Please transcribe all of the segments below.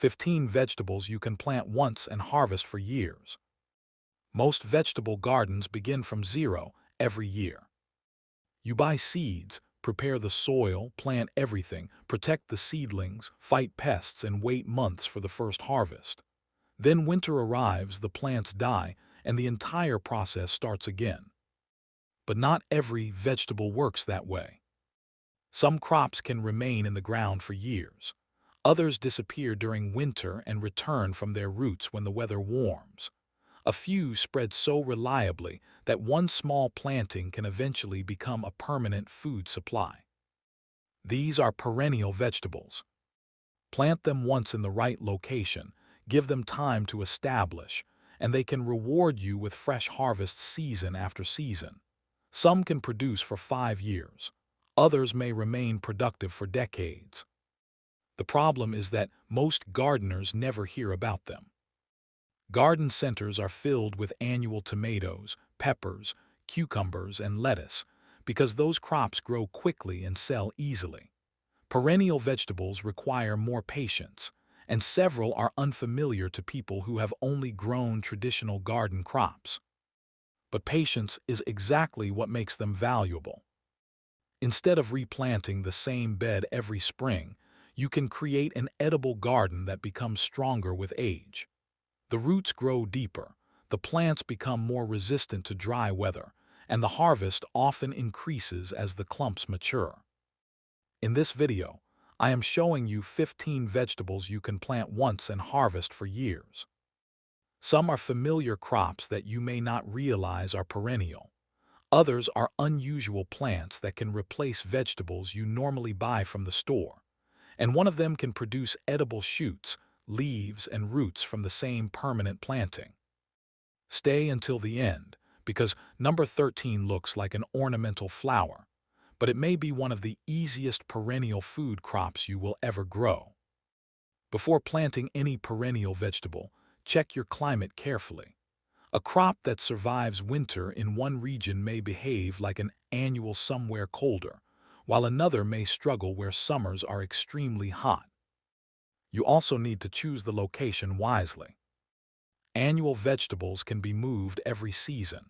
15 vegetables you can plant once and harvest for years. Most vegetable gardens begin from zero every year. You buy seeds, prepare the soil, plant everything, protect the seedlings, fight pests, and wait months for the first harvest. Then winter arrives, the plants die, and the entire process starts again. But not every vegetable works that way. Some crops can remain in the ground for years. Others disappear during winter and return from their roots when the weather warms. A few spread so reliably that one small planting can eventually become a permanent food supply. These are perennial vegetables. Plant them once in the right location, give them time to establish, and they can reward you with fresh harvests season after season. Some can produce for 5 years. Others may remain productive for decades. The problem is that most gardeners never hear about them. Garden centers are filled with annual tomatoes, peppers, cucumbers, and lettuce because those crops grow quickly and sell easily. Perennial vegetables require more patience, and several are unfamiliar to people who have only grown traditional garden crops. But patience is exactly what makes them valuable. Instead of replanting the same bed every spring, you can create an edible garden that becomes stronger with age. The roots grow deeper, the plants become more resistant to dry weather, and the harvest often increases as the clumps mature. In this video, I am showing you 15 vegetables you can plant once and harvest for years. Some are familiar crops that you may not realize are perennial. Others are unusual plants that can replace vegetables you normally buy from the store. And one of them can produce edible shoots, leaves, and roots from the same permanent planting. Stay until the end, because number 13 looks like an ornamental flower, but it may be one of the easiest perennial food crops you will ever grow. Before planting any perennial vegetable, check your climate carefully. A crop that survives winter in one region may behave like an annual somewhere colder, while another may struggle where summers are extremely hot. You also need to choose the location wisely. Annual vegetables can be moved every season.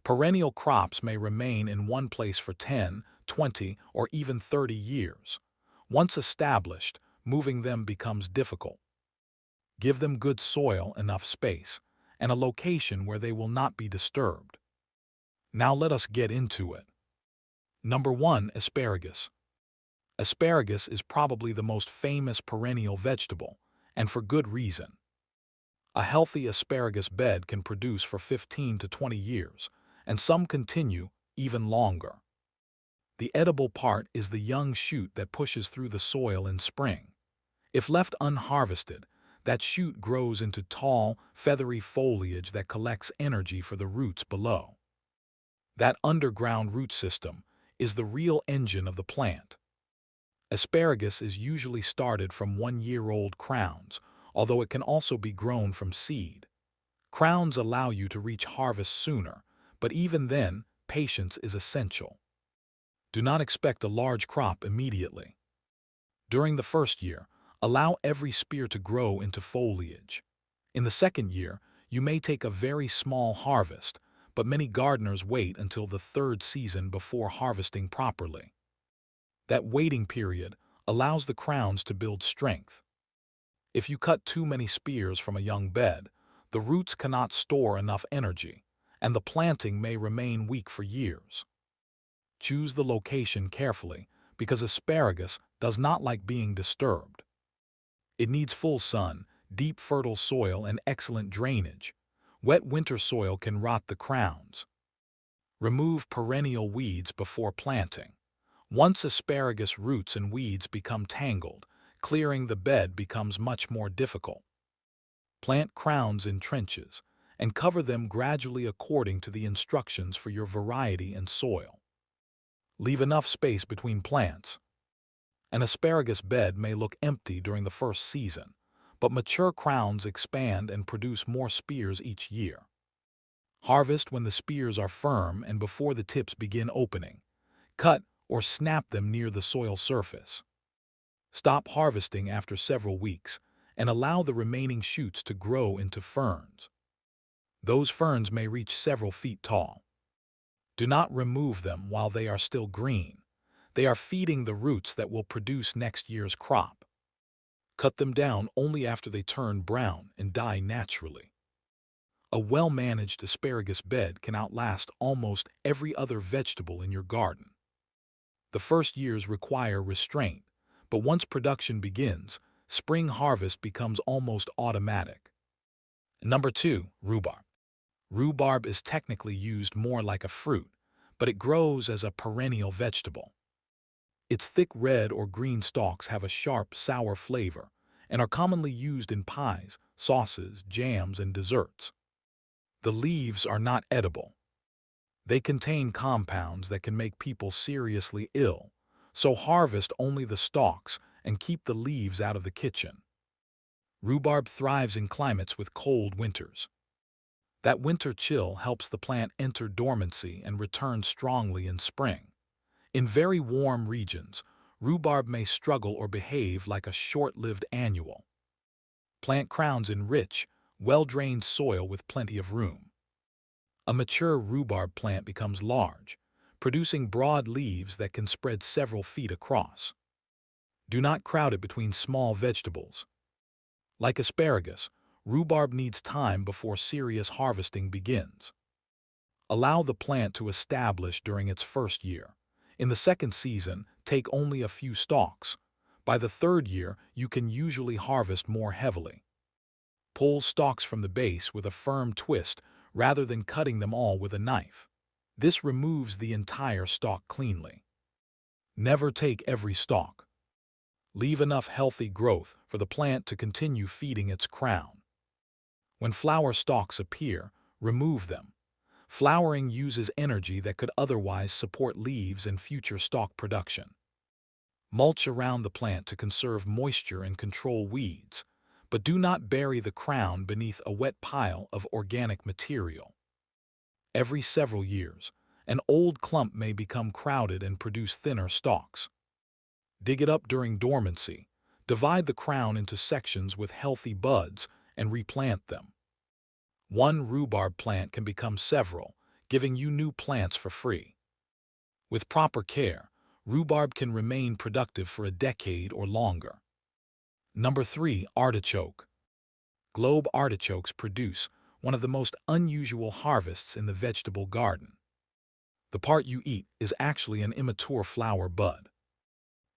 Perennial crops may remain in one place for 10, 20, or even 30 years. Once established, moving them becomes difficult. Give them good soil, enough space, and a location where they will not be disturbed. Now let us get into it. Number 1. Asparagus. Asparagus is probably the most famous perennial vegetable, and for good reason. A healthy asparagus bed can produce for 15 to 20 years, and some continue even longer. The edible part is the young shoot that pushes through the soil in spring. If left unharvested, that shoot grows into tall, feathery foliage that collects energy for the roots below. That underground root system is the real engine of the plant. Asparagus is usually started from 1-year-old crowns, although it can also be grown from seed. Crowns allow you to reach harvest sooner, but even then, patience is essential. Do not expect a large crop immediately. During the first year, allow every spear to grow into foliage. In the second year, you may take a very small harvest, but many gardeners wait until the third season before harvesting properly. That waiting period allows the crowns to build strength. If you cut too many spears from a young bed, the roots cannot store enough energy, and the planting may remain weak for years. Choose the location carefully, because asparagus does not like being disturbed. It needs full sun, deep fertile soil, and excellent drainage. Wet winter soil can rot the crowns. Remove perennial weeds before planting. Once asparagus roots and weeds become tangled, clearing the bed becomes much more difficult. Plant crowns in trenches, and cover them gradually according to the instructions for your variety and soil. Leave enough space between plants. An asparagus bed may look empty during the first season, but mature crowns expand and produce more spears each year. Harvest when the spears are firm and before the tips begin opening. Cut or snap them near the soil surface. Stop harvesting after several weeks, and allow the remaining shoots to grow into ferns. Those ferns may reach several feet tall. Do not remove them while they are still green. They are feeding the roots that will produce next year's crop. Cut them down only after they turn brown and die naturally. A well-managed asparagus bed can outlast almost every other vegetable in your garden. The first years require restraint, but once production begins, spring harvest becomes almost automatic. Number 2, rhubarb. Rhubarb is technically used more like a fruit, but it grows as a perennial vegetable. Its thick red or green stalks have a sharp, sour flavor and are commonly used in pies, sauces, jams, and desserts. The leaves are not edible. They contain compounds that can make people seriously ill, so harvest only the stalks and keep the leaves out of the kitchen. Rhubarb thrives in climates with cold winters. That winter chill helps the plant enter dormancy and return strongly in spring. In very warm regions, rhubarb may struggle or behave like a short-lived annual. Plant crowns in rich, well-drained soil with plenty of room. A mature rhubarb plant becomes large, producing broad leaves that can spread several feet across. Do not crowd it between small vegetables. Like asparagus, rhubarb needs time before serious harvesting begins. Allow the plant to establish during its first year. In the second season, take only a few stalks. By the third year, you can usually harvest more heavily. Pull stalks from the base with a firm twist rather than cutting them all with a knife. This removes the entire stalk cleanly. Never take every stalk. Leave enough healthy growth for the plant to continue feeding its crown. When flower stalks appear, remove them. Flowering uses energy that could otherwise support leaves and future stalk production. Mulch around the plant to conserve moisture and control weeds, but do not bury the crown beneath a wet pile of organic material. Every several years, an old clump may become crowded and produce thinner stalks. Dig it up during dormancy, divide the crown into sections with healthy buds, and replant them. One rhubarb plant can become several, giving you new plants for free. With proper care, rhubarb can remain productive for a decade or longer. Number 3, artichoke. Globe artichokes produce one of the most unusual harvests in the vegetable garden. The part you eat is actually an immature flower bud.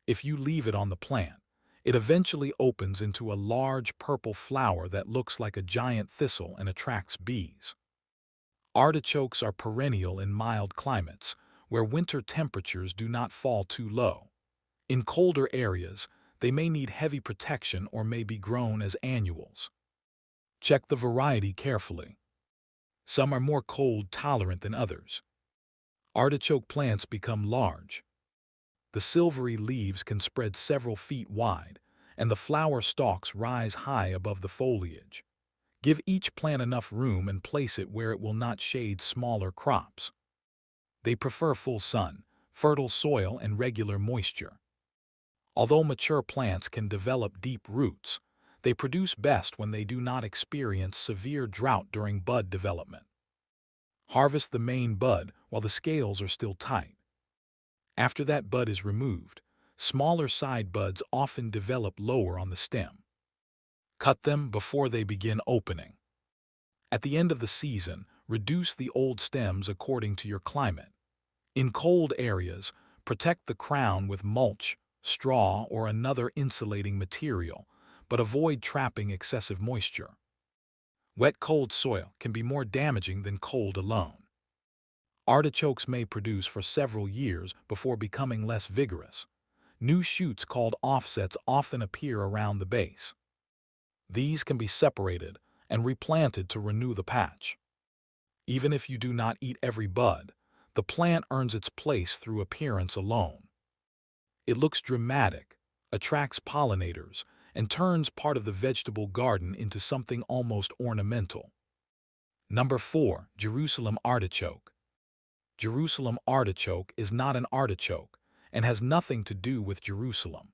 If you leave it on the plant, it eventually opens into a large purple flower that looks like a giant thistle and attracts bees. Artichokes are perennial in mild climates, where winter temperatures do not fall too low. In colder areas, they may need heavy protection or may be grown as annuals. Check the variety carefully. Some are more cold tolerant than others. Artichoke plants become large. The silvery leaves can spread several feet wide, and the flower stalks rise high above the foliage. Give each plant enough room and place it where it will not shade smaller crops. They prefer full sun, fertile soil, and regular moisture. Although mature plants can develop deep roots, they produce best when they do not experience severe drought during bud development. Harvest the main bud while the scales are still tight. After that bud is removed, smaller side buds often develop lower on the stem. Cut them before they begin opening. At the end of the season, reduce the old stems according to your climate. In cold areas, protect the crown with mulch, straw, or another insulating material, but avoid trapping excessive moisture. Wet, cold soil can be more damaging than cold alone. Artichokes may produce for several years before becoming less vigorous. New shoots called offsets often appear around the base. These can be separated and replanted to renew the patch. Even if you do not eat every bud, the plant earns its place through appearance alone. It looks dramatic, attracts pollinators, and turns part of the vegetable garden into something almost ornamental. Number 4, Jerusalem artichoke. Jerusalem artichoke is not an artichoke and has nothing to do with Jerusalem.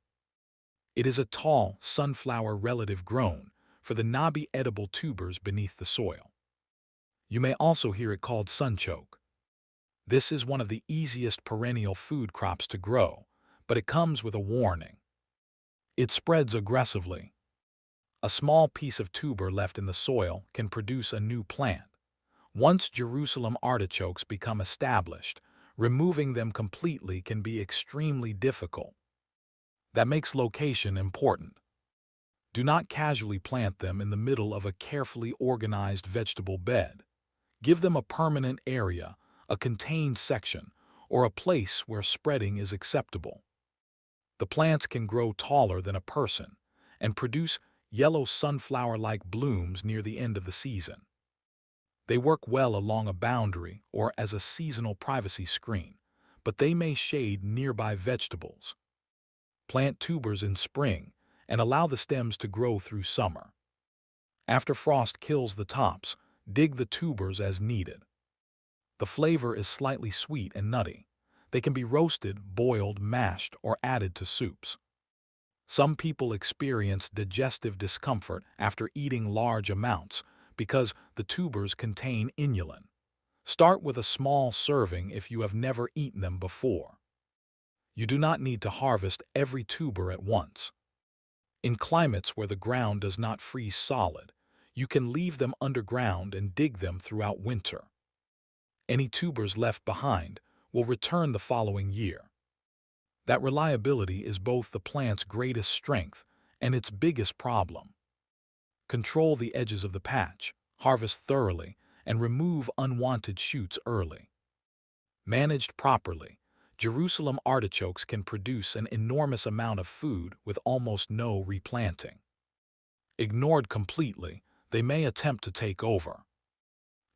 It is a tall, sunflower relative grown for the knobby edible tubers beneath the soil. You may also hear it called sunchoke. This is one of the easiest perennial food crops to grow, but it comes with a warning. It spreads aggressively. A small piece of tuber left in the soil can produce a new plant. Once Jerusalem artichokes become established, removing them completely can be extremely difficult. That makes location important. Do not casually plant them in the middle of a carefully organized vegetable bed. Give them a permanent area, a contained section, or a place where spreading is acceptable. The plants can grow taller than a person and produce yellow sunflower-like blooms near the end of the season. They work well along a boundary or as a seasonal privacy screen, but they may shade nearby vegetables. Plant tubers in spring and allow the stems to grow through summer. After frost kills the tops, dig the tubers as needed. The flavor is slightly sweet and nutty. They can be roasted, boiled, mashed, or added to soups. Some people experience digestive discomfort after eating large amounts because the tubers contain inulin. Start with a small serving if you have never eaten them before. You do not need to harvest every tuber at once. In climates where the ground does not freeze solid, you can leave them underground and dig them throughout winter. Any tubers left behind will return the following year. That reliability is both the plant's greatest strength and its biggest problem. Control the edges of the patch, harvest thoroughly, and remove unwanted shoots early. Managed properly, Jerusalem artichokes can produce an enormous amount of food with almost no replanting. Ignored completely, they may attempt to take over.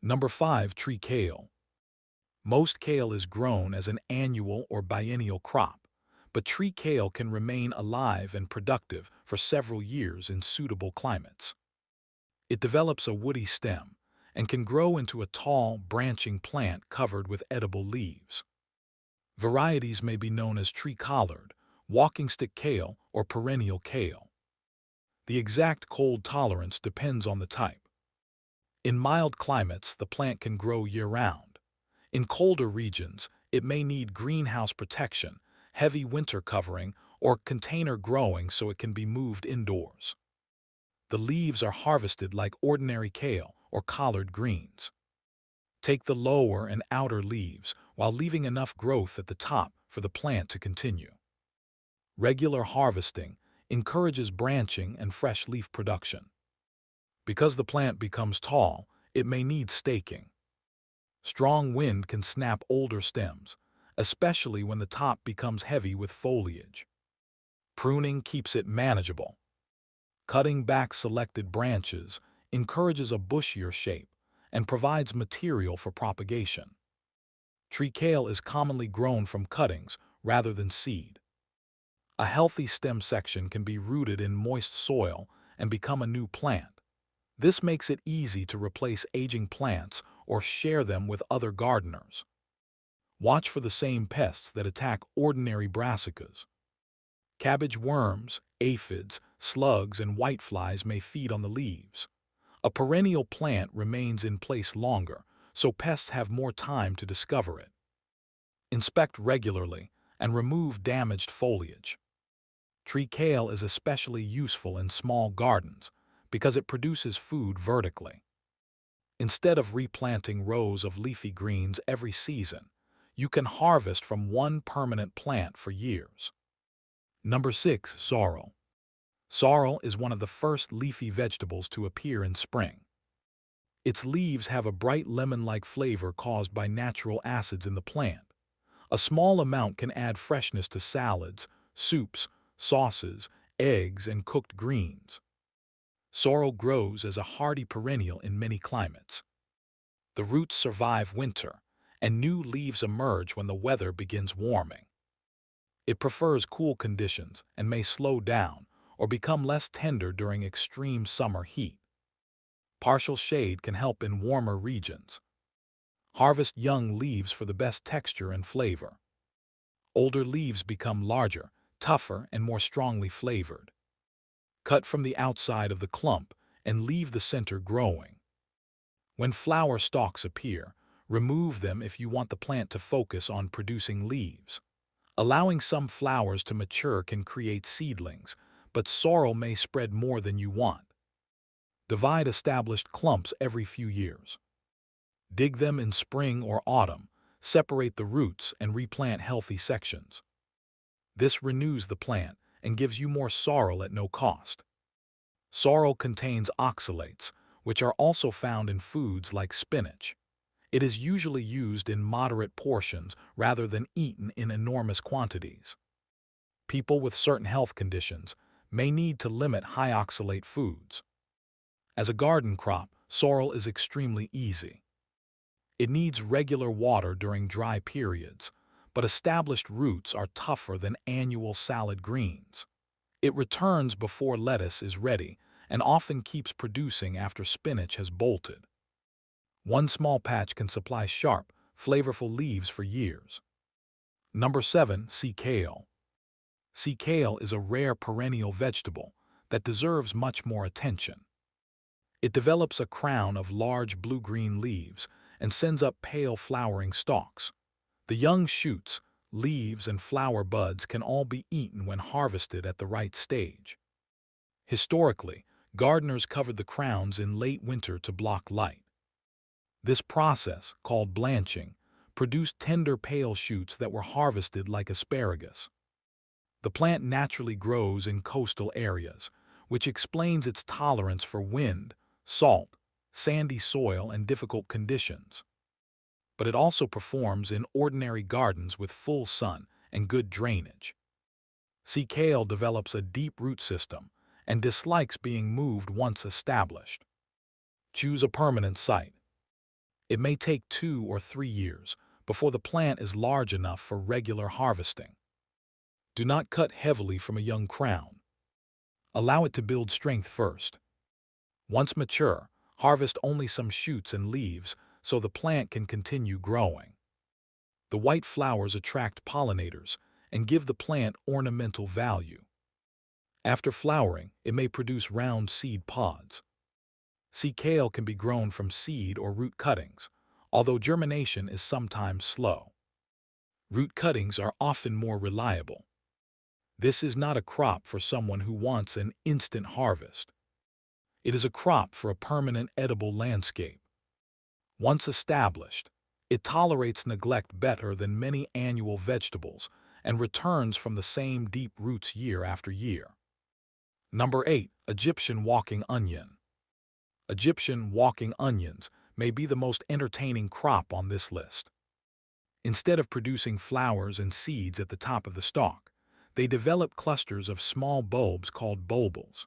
Number 5. Tree kale. Most kale is grown as an annual or biennial crop, but tree kale can remain alive and productive for several years in suitable climates. It develops a woody stem and can grow into a tall, branching plant covered with edible leaves. Varieties may be known as tree collard, walking stick kale, or perennial kale. The exact cold tolerance depends on the type. In mild climates, the plant can grow year-round. In colder regions, it may need greenhouse protection, heavy winter covering, or container growing so it can be moved indoors. The leaves are harvested like ordinary kale or collard greens. Take the lower and outer leaves while leaving enough growth at the top for the plant to continue. Regular harvesting encourages branching and fresh leaf production. Because the plant becomes tall, it may need staking. Strong wind can snap older stems, especially when the top becomes heavy with foliage. Pruning keeps it manageable. Cutting back selected branches encourages a bushier shape and provides material for propagation. Tree kale is commonly grown from cuttings rather than seed. A healthy stem section can be rooted in moist soil and become a new plant. This makes it easy to replace aging plants or share them with other gardeners. Watch for the same pests that attack ordinary brassicas. Cabbage worms, aphids, slugs, and whiteflies may feed on the leaves. A perennial plant remains in place longer, so pests have more time to discover it. Inspect regularly and remove damaged foliage. Tree kale is especially useful in small gardens because it produces food vertically. Instead of replanting rows of leafy greens every season, you can harvest from one permanent plant for years. Number 6. Sorrel. Sorrel is one of the first leafy vegetables to appear in spring. Its leaves have a bright lemon-like flavor caused by natural acids in the plant. A small amount can add freshness to salads, soups, sauces, eggs, and cooked greens. Sorrel grows as a hardy perennial in many climates. The roots survive winter, and new leaves emerge when the weather begins warming. It prefers cool conditions and may slow down or become less tender during extreme summer heat. Partial shade can help in warmer regions. Harvest young leaves for the best texture and flavor. Older leaves become larger, tougher and more strongly flavored. Cut from the outside of the clump and leave the center growing. When flower stalks appear, remove them if you want the plant to focus on producing leaves. Allowing some flowers to mature can create seedlings, but sorrel may spread more than you want. Divide established clumps every few years. Dig them in spring or autumn, separate the roots and replant healthy sections. This renews the plant and gives you more sorrel at no cost. Sorrel contains oxalates, which are also found in foods like spinach. It is usually used in moderate portions rather than eaten in enormous quantities. People with certain health conditions may need to limit high oxalate foods. As a garden crop, sorrel is extremely easy. It needs regular water during dry periods, but established roots are tougher than annual salad greens. It returns before lettuce is ready and often keeps producing after spinach has bolted. One small patch can supply sharp, flavorful leaves for years. Number 7. Sea kale. Sea kale is a rare perennial vegetable that deserves much more attention. It develops a crown of large blue-green leaves and sends up pale flowering stalks. The young shoots, leaves, and flower buds can all be eaten when harvested at the right stage. Historically, gardeners covered the crowns in late winter to block light. This process, called blanching, produced tender pale shoots that were harvested like asparagus. The plant naturally grows in coastal areas, which explains its tolerance for wind, salt, sandy soil, and difficult conditions. But it also performs in ordinary gardens with full sun and good drainage. Sea kale develops a deep root system and dislikes being moved once established. Choose a permanent site. It may take 2 or 3 years before the plant is large enough for regular harvesting. Do not cut heavily from a young crown. Allow it to build strength first. Once mature, harvest only some shoots and leaves so the plant can continue growing. The white flowers attract pollinators and give the plant ornamental value. After flowering, it may produce round seed pods. Sea kale can be grown from seed or root cuttings, although germination is sometimes slow. Root cuttings are often more reliable. This is not a crop for someone who wants an instant harvest. It is a crop for a permanent edible landscape. Once established, it tolerates neglect better than many annual vegetables and returns from the same deep roots year after year. Number 8. Egyptian walking onion. Egyptian walking onions may be the most entertaining crop on this list. Instead of producing flowers and seeds at the top of the stalk, they develop clusters of small bulbs called bulbils.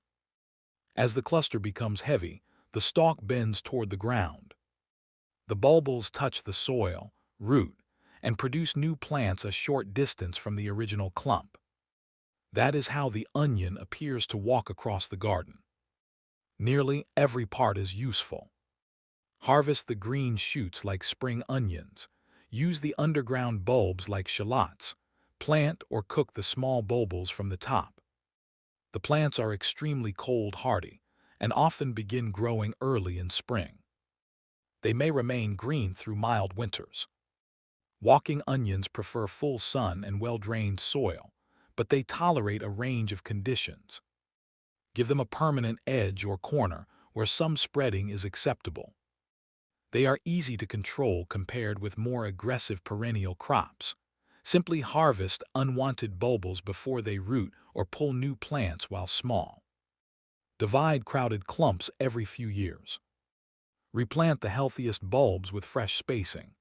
As the cluster becomes heavy, the stalk bends toward the ground. The bulbils touch the soil, root, and produce new plants a short distance from the original clump. That is how the onion appears to walk across the garden. Nearly every part is useful. Harvest the green shoots like spring onions. Use the underground bulbs like shallots. Plant or cook the small bulbils from the top. The plants are extremely cold-hardy and often begin growing early in spring. They may remain green through mild winters. Walking onions prefer full sun and well-drained soil, but they tolerate a range of conditions. Give them a permanent edge or corner where some spreading is acceptable. They are easy to control compared with more aggressive perennial crops. Simply harvest unwanted bulbils before they root or pull new plants while small. Divide crowded clumps every few years. Replant the healthiest bulbs with fresh spacing.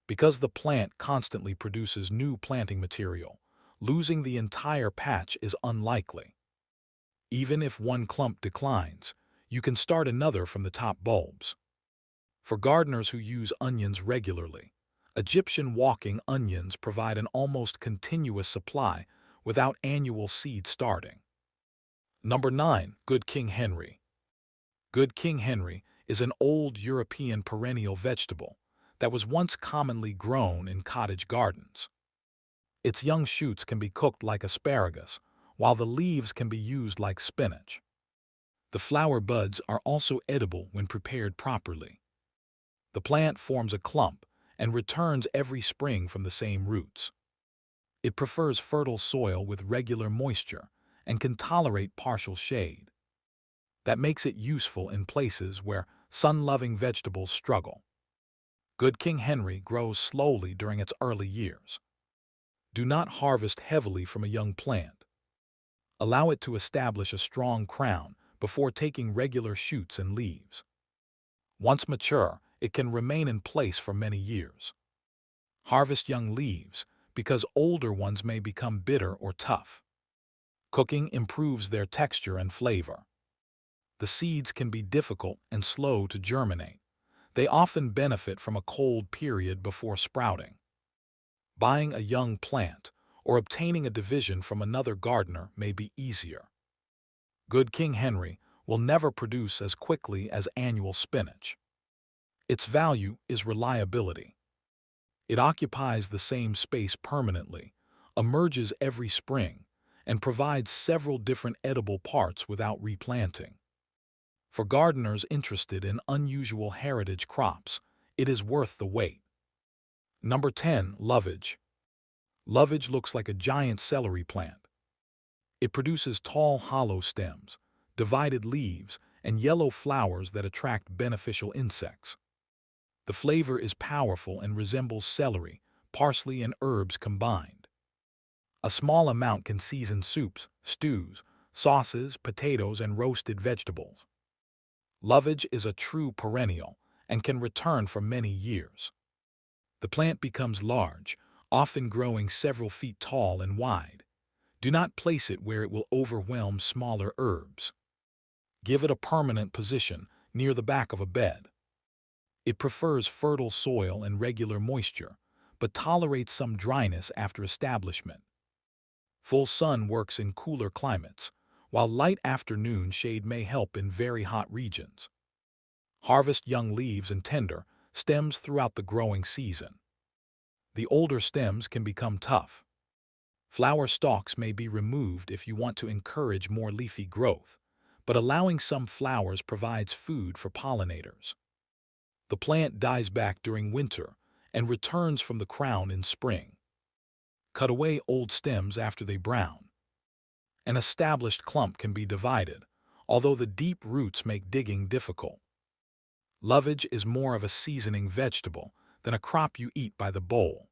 Because the plant constantly produces new planting material, losing the entire patch is unlikely. Even if one clump declines, you can start another from the top bulbs. For gardeners who use onions regularly, Egyptian walking onions provide an almost continuous supply without annual seed starting. Number 9. Good King Henry. Good King Henry is an old European perennial vegetable that was once commonly grown in cottage gardens. Its young shoots can be cooked like asparagus, while the leaves can be used like spinach. The flower buds are also edible when prepared properly. The plant forms a clump and returns every spring from the same roots. It prefers fertile soil with regular moisture and can tolerate partial shade. That makes it useful in places where sun-loving vegetables struggle. Good King Henry grows slowly during its early years. Do not harvest heavily from a young plant. Allow it to establish a strong crown before taking regular shoots and leaves. Once mature, it can remain in place for many years. Harvest young leaves because older ones may become bitter or tough. Cooking improves their texture and flavor. The seeds can be difficult and slow to germinate. They often benefit from a cold period before sprouting. Buying a young plant or obtaining a division from another gardener may be easier. Good King Henry will never produce as quickly as annual spinach. Its value is reliability. It occupies the same space permanently, emerges every spring, and provides several different edible parts without replanting. For gardeners interested in unusual heritage crops, it is worth the wait. Number 10. Lovage. Lovage looks like a giant celery plant. It produces tall, hollow stems, divided leaves, and yellow flowers that attract beneficial insects. The flavor is powerful and resembles celery, parsley, and herbs combined. A small amount can season soups, stews, sauces, potatoes, and roasted vegetables. Lovage is a true perennial and can return for many years. The plant becomes large, often growing several feet tall and wide. Do not place it where it will overwhelm smaller herbs. Give it a permanent position near the back of a bed. It prefers fertile soil and regular moisture, but tolerates some dryness after establishment. Full sun works in cooler climates, while light afternoon shade may help in very hot regions. Harvest young leaves and tender stems throughout the growing season. The older stems can become tough. Flower stalks may be removed if you want to encourage more leafy growth, but allowing some flowers provides food for pollinators. The plant dies back during winter and returns from the crown in spring. Cut away old stems after they brown. An established clump can be divided, although the deep roots make digging difficult. Lovage is more of a seasoning vegetable than a crop you eat by the bowl.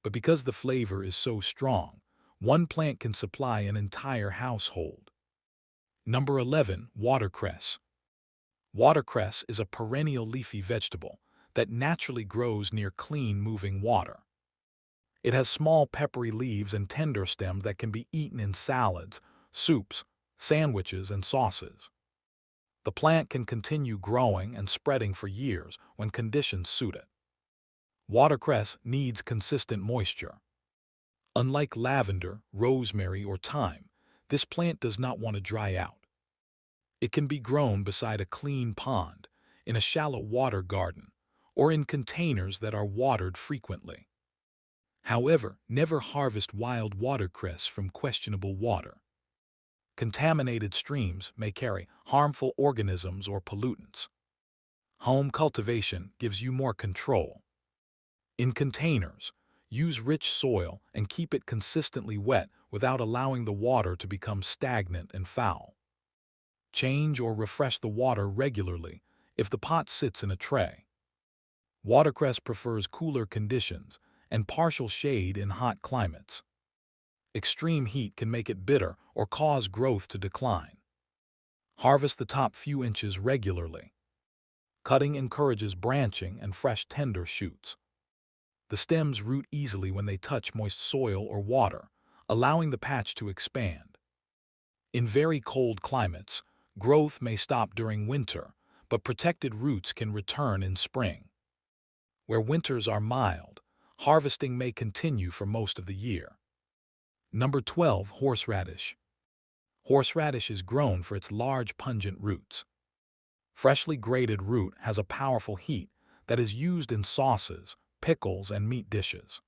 But because the flavor is so strong, one plant can supply an entire household. Number 11. Watercress. Watercress is a perennial leafy vegetable that naturally grows near clean, moving water. It has small peppery leaves and tender stems that can be eaten in salads, soups, sandwiches, and sauces. The plant can continue growing and spreading for years when conditions suit it. Watercress needs consistent moisture. Unlike lavender, rosemary, or thyme, this plant does not want to dry out. It can be grown beside a clean pond, in a shallow water garden, or in containers that are watered frequently. However, never harvest wild watercress from questionable water. Contaminated streams may carry harmful organisms or pollutants. Home cultivation gives you more control. In containers, use rich soil and keep it consistently wet without allowing the water to become stagnant and foul. Change or refresh the water regularly if the pot sits in a tray. Watercress prefers cooler conditions and partial shade in hot climates. Extreme heat can make it bitter or cause growth to decline. Harvest the top few inches regularly. Cutting encourages branching and fresh tender shoots. The stems root easily when they touch moist soil or water, allowing the patch to expand. In very cold climates, growth may stop during winter, but protected roots can return in spring. Where winters are mild, harvesting may continue for most of the year. Number 12. Horseradish. Horseradish is grown for its large, pungent roots. Freshly grated root has a powerful heat that is used in sauces, pickles, and meat dishes.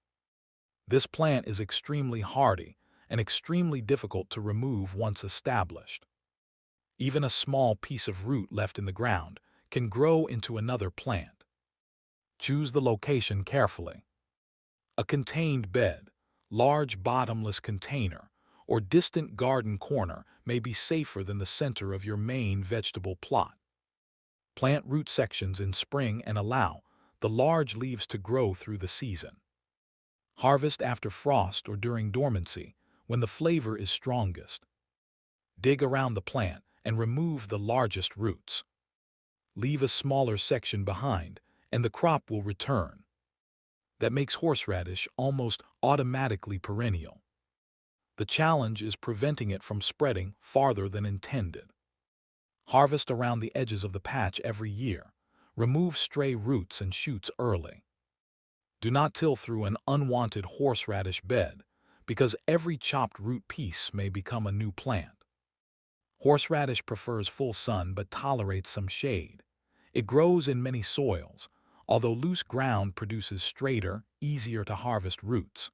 This plant is extremely hardy and extremely difficult to remove once established. Even a small piece of root left in the ground can grow into another plant. Choose the location carefully. A contained bed, large bottomless container, or distant garden corner may be safer than the center of your main vegetable plot. Plant root sections in spring and allow the large leaves to grow through the season. Harvest after frost or during dormancy, when the flavor is strongest. Dig around the plant and remove the largest roots. Leave a smaller section behind, and the crop will return. That makes horseradish almost automatically perennial. The challenge is preventing it from spreading farther than intended. Harvest around the edges of the patch every year. Remove stray roots and shoots early. Do not till through an unwanted horseradish bed, because every chopped root piece may become a new plant. Horseradish prefers full sun but tolerates some shade. It grows in many soils, although loose ground produces straighter, easier to harvest roots.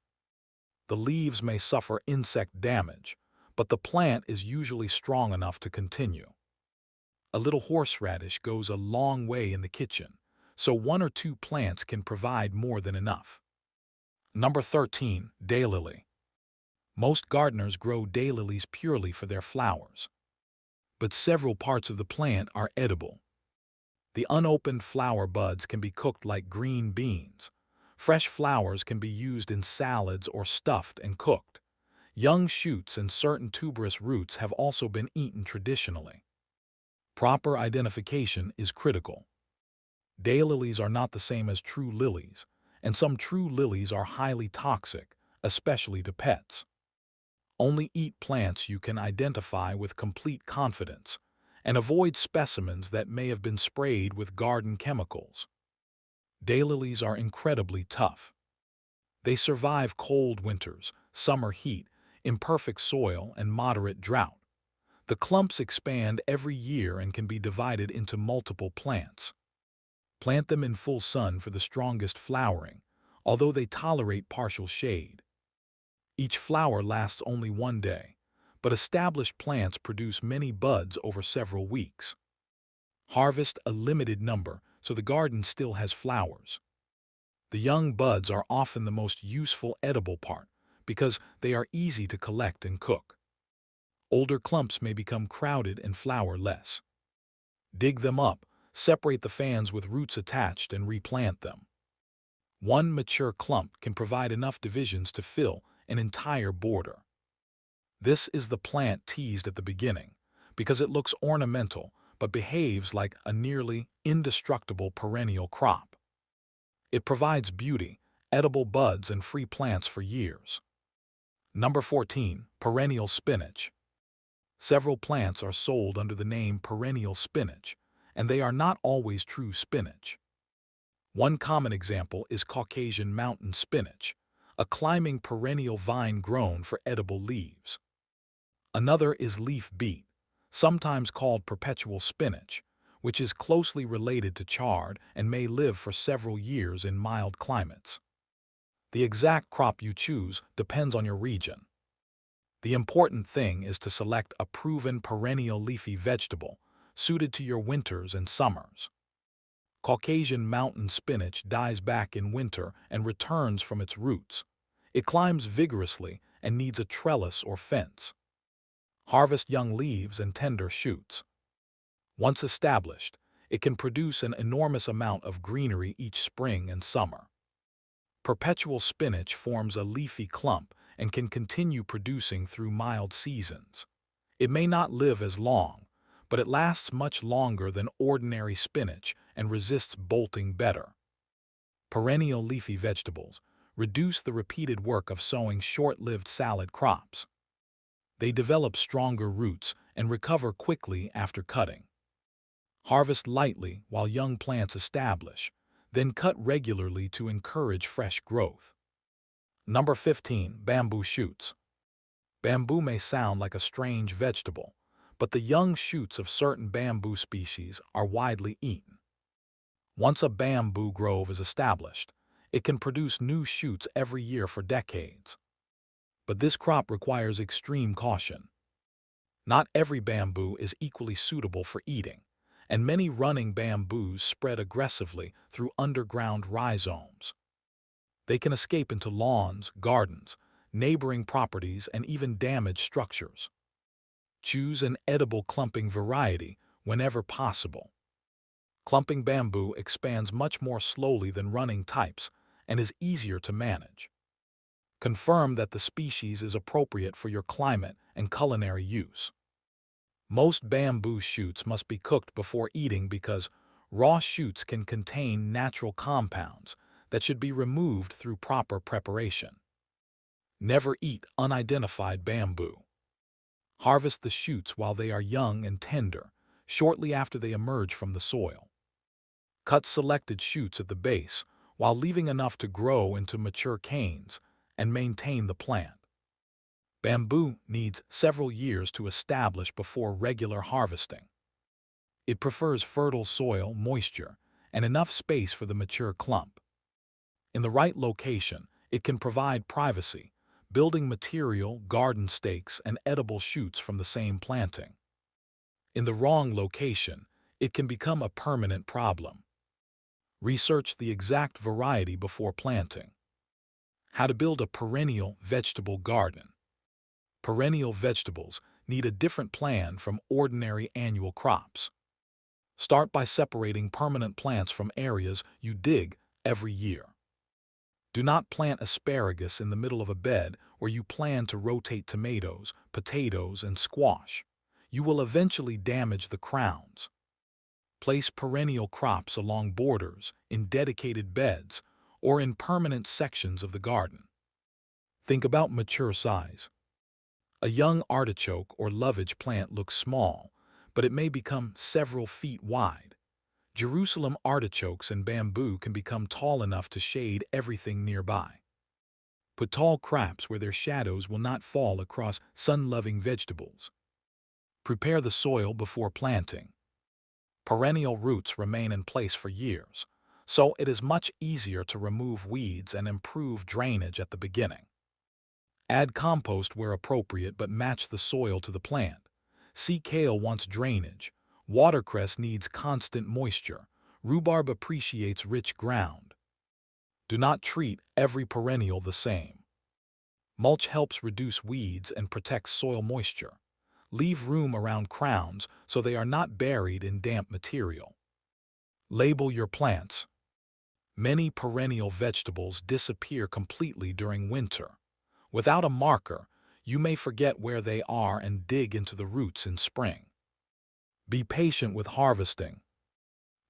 The leaves may suffer insect damage, but the plant is usually strong enough to continue. A little horseradish goes a long way in the kitchen, so 1 or 2 plants can provide more than enough. Number 13. Daylily. Most gardeners grow daylilies purely for their flowers, but several parts of the plant are edible. The unopened flower buds can be cooked like green beans. Fresh flowers can be used in salads or stuffed and cooked. Young shoots and certain tuberous roots have also been eaten traditionally. Proper identification is critical. Daylilies are not the same as true lilies, and some true lilies are highly toxic, especially to pets. Only eat plants you can identify with complete confidence, and avoid specimens that may have been sprayed with garden chemicals. Daylilies are incredibly tough. They survive cold winters, summer heat, imperfect soil, and moderate drought. The clumps expand every year and can be divided into multiple plants. Plant them in full sun for the strongest flowering, although they tolerate partial shade. Each flower lasts only 1 day, but established plants produce many buds over several weeks. Harvest a limited number so the garden still has flowers. The young buds are often the most useful edible part because they are easy to collect and cook. Older clumps may become crowded and flower less. Dig them up, separate the fans with roots attached, and replant them. 1 mature clump can provide enough divisions to fill an entire border. This is the plant teased at the beginning because it looks ornamental but behaves like a nearly indestructible perennial crop. It provides beauty, edible buds, and free plants for years. Number 14. Perennial spinach. Several plants are sold under the name perennial spinach, and they are not always true spinach. One common example is Caucasian mountain spinach, a climbing perennial vine grown for edible leaves. Another is leaf beet, sometimes called perpetual spinach, which is closely related to chard and may live for several years in mild climates. The exact crop you choose depends on your region. The important thing is to select a proven perennial leafy vegetable suited to your winters and summers. Caucasian mountain spinach dies back in winter and returns from its roots. It climbs vigorously and needs a trellis or fence. Harvest young leaves and tender shoots. Once established, it can produce an enormous amount of greenery each spring and summer. Perpetual spinach forms a leafy clump and can continue producing through mild seasons. It may not live as long, but it lasts much longer than ordinary spinach and resists bolting better. Perennial leafy vegetables reduce the repeated work of sowing short-lived salad crops. They develop stronger roots and recover quickly after cutting. Harvest lightly while young plants establish, then cut regularly to encourage fresh growth. Number 15. Bamboo shoots. Bamboo may sound like a strange vegetable, but the young shoots of certain bamboo species are widely eaten. Once a bamboo grove is established, It can produce new shoots every year for decades. But this crop requires extreme caution. Not every bamboo is equally suitable for eating, and many running bamboos spread aggressively through underground rhizomes. They can escape into lawns, gardens, neighboring properties, and even damage structures. Choose an edible clumping variety whenever possible. Clumping bamboo expands much more slowly than running types and is easier to manage. Confirm that the species is appropriate for your climate and culinary use. Most bamboo shoots must be cooked before eating because raw shoots can contain natural compounds that should be removed through proper preparation. Never eat unidentified bamboo. Harvest the shoots while they are young and tender, shortly after they emerge from the soil. Cut selected shoots at the base while leaving enough to grow into mature canes and maintain the plant. Bamboo needs several years to establish before regular harvesting. It prefers fertile soil, moisture, and enough space for the mature clump. In the right location, it can provide privacy, building material, garden stakes, and edible shoots from the same planting. In the wrong location, it can become a permanent problem. Research the exact variety before planting. How to build a perennial vegetable garden. Perennial vegetables need a different plan from ordinary annual crops. Start by separating permanent plants from areas you dig every year. Do not plant asparagus in the middle of a bed where you plan to rotate tomatoes, potatoes, and squash. You will eventually damage the crowns. Place perennial crops along borders, in dedicated beds, or in permanent sections of the garden. Think about mature size. A young artichoke or lovage plant looks small, but it may become several feet wide. Jerusalem artichokes and bamboo can become tall enough to shade everything nearby. Put tall crops where their shadows will not fall across sun-loving vegetables. Prepare the soil before planting. Perennial roots remain in place for years, so it is much easier to remove weeds and improve drainage at the beginning. Add compost where appropriate but match the soil to the plant. Sea kale wants drainage. Watercress needs constant moisture. Rhubarb appreciates rich ground. Do not treat every perennial the same. Mulch helps reduce weeds and protects soil moisture. Leave room around crowns so they are not buried in damp material. Label your plants. Many perennial vegetables disappear completely during winter. Without a marker, you may forget where they are and dig into the roots in spring. Be patient with harvesting.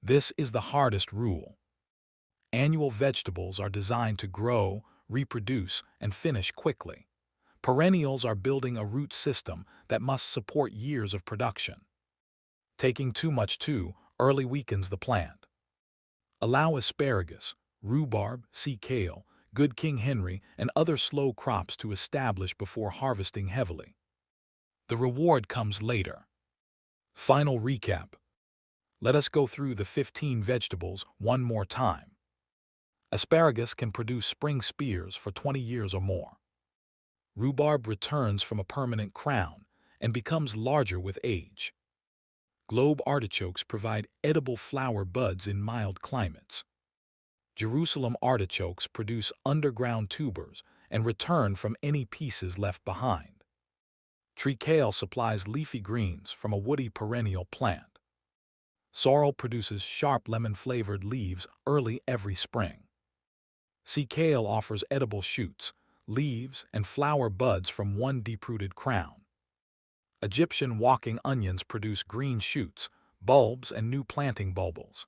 This is the hardest rule. Annual vegetables are designed to grow, reproduce, and finish quickly. Perennials are building a root system that must support years of production. Taking too much too early weakens the plant. Allow asparagus, rhubarb, sea kale, good King Henry, and other slow crops to establish before harvesting heavily. The reward comes later. Final recap. Let us go through the 15 vegetables one more time. Asparagus can produce spring spears for 20 years or more. Rhubarb returns from a permanent crown and becomes larger with age. Globe artichokes provide edible flower buds in mild climates. Jerusalem artichokes produce underground tubers and return from any pieces left behind. Tree kale supplies leafy greens from a woody perennial plant. Sorrel produces sharp lemon-flavored leaves early every spring. Sea kale offers edible shoots, leaves, and flower buds from one deep-rooted crown. Egyptian walking onions produce green shoots, bulbs, and new planting bulbils.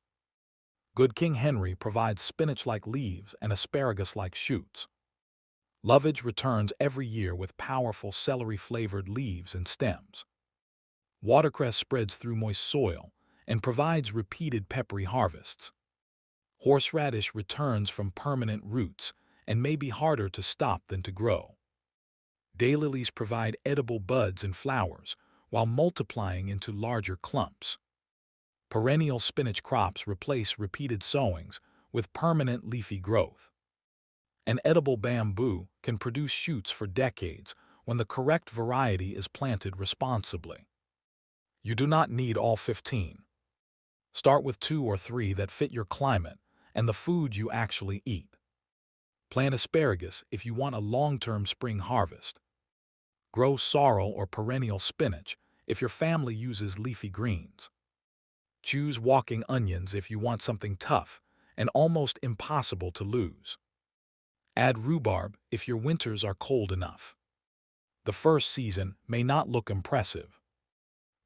Good King Henry provides spinach-like leaves and asparagus-like shoots. Lovage returns every year with powerful celery-flavored leaves and stems. Watercress spreads through moist soil and provides repeated peppery harvests. Horseradish returns from permanent roots and may be harder to stop than to grow. Daylilies provide edible buds and flowers while multiplying into larger clumps. Perennial spinach crops replace repeated sowings with permanent leafy growth. An edible bamboo can produce shoots for decades when the correct variety is planted responsibly. You do not need all 15. Start with 2 or 3 that fit your climate and the food you actually eat. Plant asparagus if you want a long-term spring harvest. Grow sorrel or perennial spinach if your family uses leafy greens. Choose walking onions if you want something tough and almost impossible to lose. Add rhubarb if your winters are cold enough. The first season may not look impressive.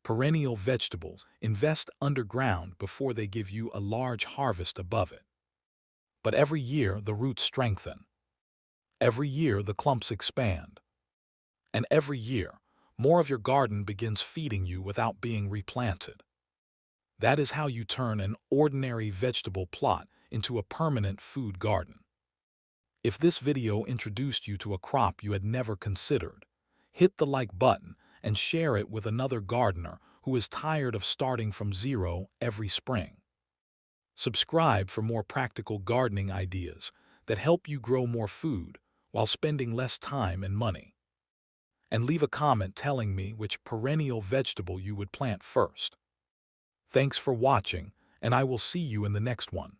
Perennial vegetables invest underground before they give you a large harvest above it. But every year the roots strengthen. Every year the clumps expand. And every year, more of your garden begins feeding you without being replanted. That is how you turn an ordinary vegetable plot into a permanent food garden. If this video introduced you to a crop you had never considered, hit the like button and share it with another gardener who is tired of starting from zero every spring. Subscribe for more practical gardening ideas that help you grow more food while spending less time and money. And leave a comment telling me which perennial vegetable you would plant first. Thanks for watching, and I will see you in the next one.